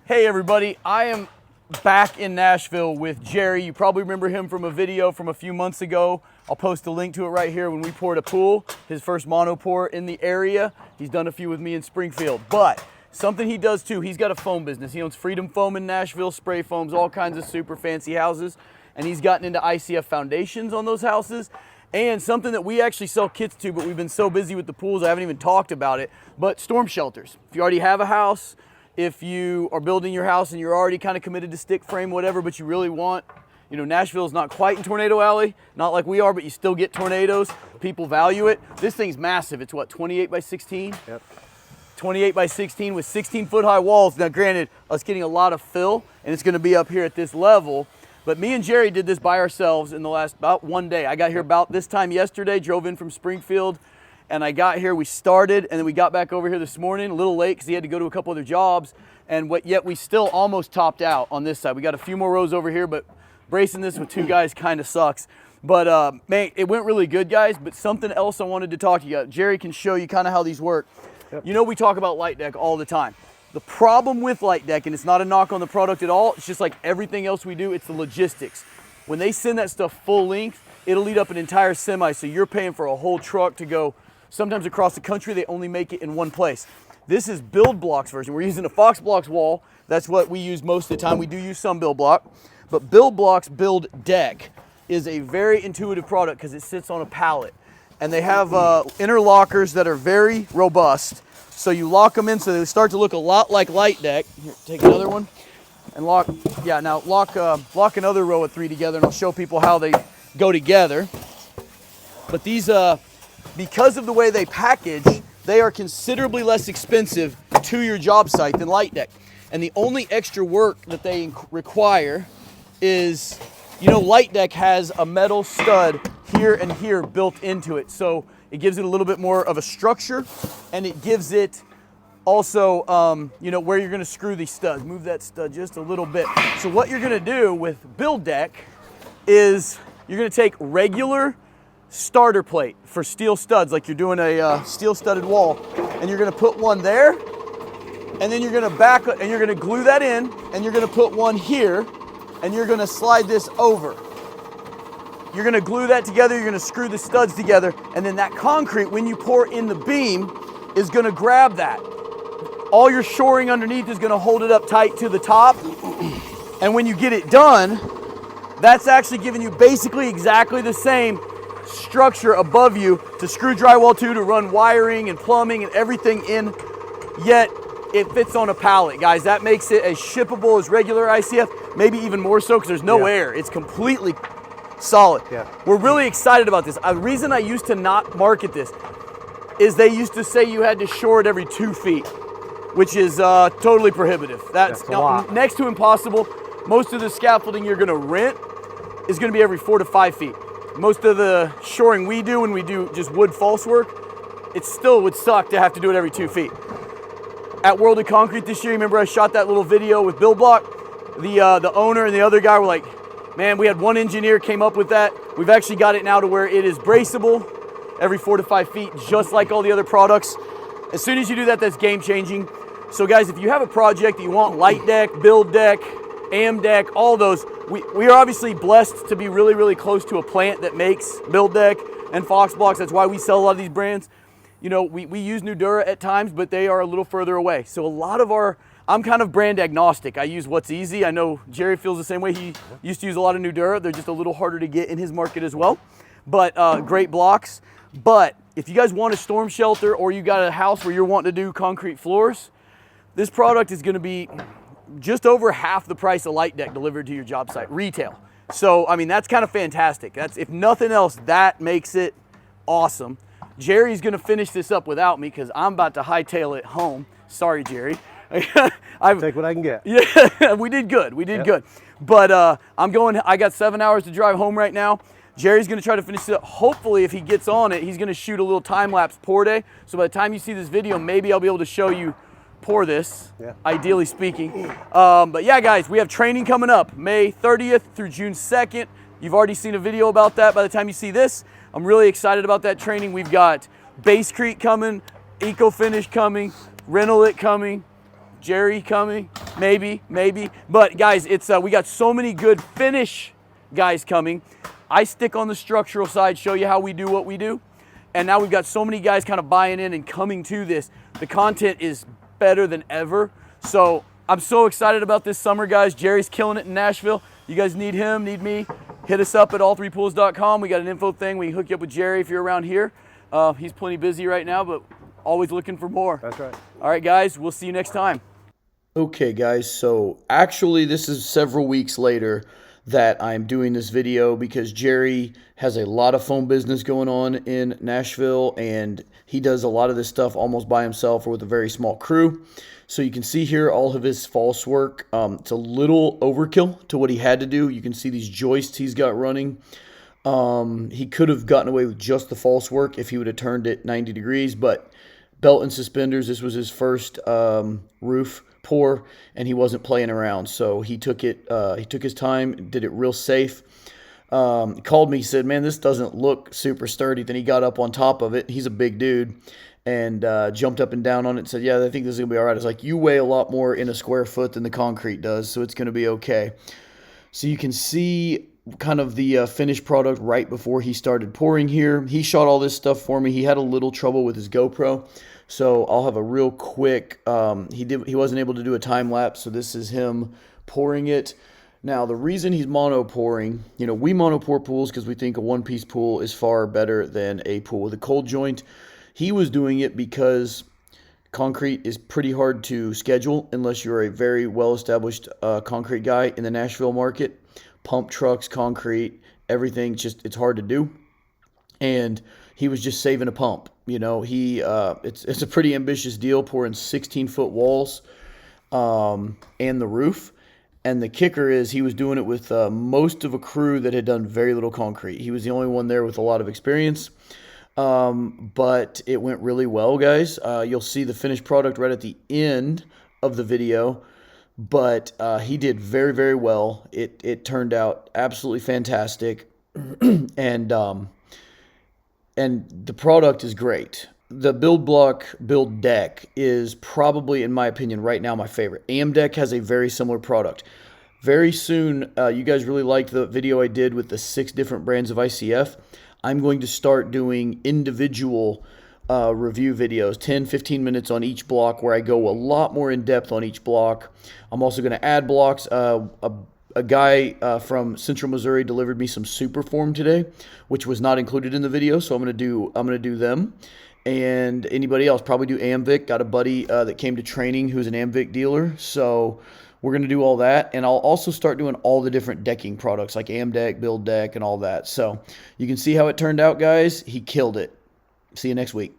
Hey everybody, I am back in Nashville with Gerry. You probably remember him from a video from a few months ago. I'll post a link to it right here when we poured a pool, his first mono pour in the area. He's done a few with me in Springfield, but something he does too, he's got a foam business. He owns Freedom Foam in Nashville, spray foams, all kinds of super fancy houses, and he's gotten into ICF foundations on those houses. And something that we actually sell kits to, but we've been so busy with the pools, I haven't even talked about it, but storm shelters. If you already have a house, if you are building your house and you're already kind of committed to stick frame, whatever, but you really want, you know, Nashville's not quite in Tornado Alley, not like we are, but you still get tornadoes. People value it. This thing's massive. It's what, 28 by 16? Yep. 28 by 16 with 16-foot high walls. Now granted, us getting a lot of fill, and it's gonna be up here at this level, but me and Gerry did this by ourselves in the last about one day. I got here about this time yesterday, drove in from Springfield, and I got here, we started, and then we got back over here this morning, a little late because he had to go to a couple other jobs, and yet we still almost topped out on this side. We got a few more rows over here, but bracing this with two guys kind of sucks. But man, it went really good, guys, but something else I wanted to talk to you about. Gerry can show you kind of how these work. Yep. You know, we talk about light deck all the time. The problem with light deck, and it's not a knock on the product at all, it's just like everything else we do, it's the logistics. When they send that stuff full length, it'll eat up an entire semi, so you're paying for a whole truck to go. Sometimes across the country, they only make it in one place. This is Build Block's version. We're using a Fox Blocks wall. That's what we use most of the time. We do use some Build Block, but Build Block's Build Deck is a very intuitive product because it sits on a pallet. And they have interlockers that are very robust. So you lock them in so they start to look a lot like light deck. Here, take another one and lock, yeah, now lock another row of 3 together and I'll show people how they go together. But these, because of the way they package, they are considerably less expensive to your job site than light deck. And the only extra work that they require is, you know, light deck has a metal stud here and here built into it. So it gives it a little bit more of a structure, and it gives it also, you know, where you're gonna screw these studs. Move that stud just a little bit. So what you're gonna do with Build Deck is you're gonna take regular starter plate for steel studs, like you're doing a steel studded wall, and you're gonna put one there, and then you're gonna back and you're gonna glue that in, and you're gonna put one here, and you're gonna slide this over. You're gonna glue that together, you're gonna screw the studs together, and then that concrete, when you pour in the beam, is gonna grab that. All your shoring underneath is gonna hold it up tight to the top, and when you get it done, that's actually giving you basically exactly the same structure above you to screw drywall to run wiring and plumbing and everything in, yet it fits on a pallet, guys. That makes it as shippable as regular ICF, maybe even more so because there's no air. It's completely solid. Yeah. We're really excited about this. The reason I used to not market this is they used to say you had to shore it every 2 feet, which is totally prohibitive. That's a lot. Next to impossible. Most of the scaffolding you're gonna rent is gonna be every 4 to 5 feet. Most of the shoring we do when we do just wood false work, it still would suck to have to do it every 2 feet. At World of Concrete this year, remember I shot that little video with Build Block? The owner and the other guy were like, man, we had one engineer came up with that. We've actually got it now to where it is braceable every 4 to 5 feet, just like all the other products. As soon as you do that, that's game changing. So guys, if you have a project that you want light deck, Build Deck, AM deck, all those, we are obviously blessed to be really, really close to a plant that makes Build Deck and Fox Blocks. That's why we sell a lot of these brands. You know, we use Nudura at times, but they are a little further away. So a lot of I'm kind of brand agnostic. I use what's easy. I know Gerry feels the same way. He used to use a lot of Nudura. They're just a little harder to get in his market as well, but great blocks. But if you guys want a storm shelter or you got a house where you're wanting to do concrete floors, this product is gonna be just over half the price of light deck delivered to your job site, retail. So, I mean, that's kind of fantastic. That's, if nothing else, that makes it awesome. Gerry's gonna finish this up without me because I'm about to hightail it home. Sorry, Gerry. Take what I can get. Yeah, we did good. We did good. But I got 7 hours to drive home right now. Gerry's gonna try to finish it up. Hopefully, if he gets on it, he's gonna shoot a little time-lapse pour day. So by the time you see this video, maybe I'll be able to show you pour this, ideally speaking. But yeah, guys, we have training coming up May 30th through June 2nd. You've already seen a video about that by the time you see this. I'm really excited about that training. We've got Basecrete coming, Eco Finish coming, Rental It coming, Gerry coming, maybe. But guys, it's we got so many good finish guys coming. I stick on the structural side, show you how we do what we do. And now we've got so many guys kind of buying in and coming to this. The content is better than ever. So I'm so excited about this summer, guys. Gerry's killing it in Nashville. You guys need him, need me, hit us up at all3pools.com. We got an info thing. We can hook you up with Gerry if you're around here. He's plenty busy right now, but always looking for more. That's right. All right, guys, we'll see you next time. Okay, guys, so actually this is several weeks later that I'm doing this video because Gerry has a lot of foam business going on in Nashville, and he does a lot of this stuff almost by himself or with a very small crew. So you can see here all of his false work. It's a little overkill to what he had to do. You can see these joists he's got running. He could have gotten away with just the false work if he would have turned it 90 degrees, but belt and suspenders, this was his first roof pour, and he wasn't playing around. So he took his time, did it real safe. Called me, said, man, this doesn't look super sturdy. Then he got up on top of it. He's a big dude, and jumped up and down on it and said, yeah, I think this is going to be all right. It's like, you weigh a lot more in a square foot than the concrete does, so it's going to be okay. So you can see kind of the finished product right before he started pouring here. He shot all this stuff for me. He had a little trouble with his GoPro, so I'll have a real quick, he wasn't able to do a time lapse, so this is him pouring it. Now, the reason he's mono pouring, we mono pour pools because we think a one-piece pool is far better than a pool with a cold joint. He was doing it because concrete is pretty hard to schedule unless you're a very well-established concrete guy in the Nashville market. Pump trucks, concrete, everything, it's hard to do. And he was just saving a pump. It's a pretty ambitious deal, pouring 16-foot walls and the roof. And the kicker is he was doing it with most of a crew that had done very little concrete. He was the only one there with a lot of experience. But it went really well, guys. You'll see the finished product right at the end of the video. But he did very, very well. It turned out absolutely fantastic. And the product is great. The build deck is probably, in my opinion, right now my favorite. Deck has a very similar product. Very soon, you guys really liked the video I did with the 6 different brands of ICF. I'm going to start doing individual review videos, 10, 15 minutes on each block, where I go a lot more in depth on each block. I'm also going to add blocks. A guy from Central Missouri delivered me some Superform today, which was not included in the video, so I'm going to do them. And anybody else, probably do Amvic. Got a buddy that came to training who's an Amvic dealer, so we're going to do all that. And I'll also start doing all the different decking products like Deck, Build Deck, and all that. So you can see how it turned out, guys. He killed it. See you next week.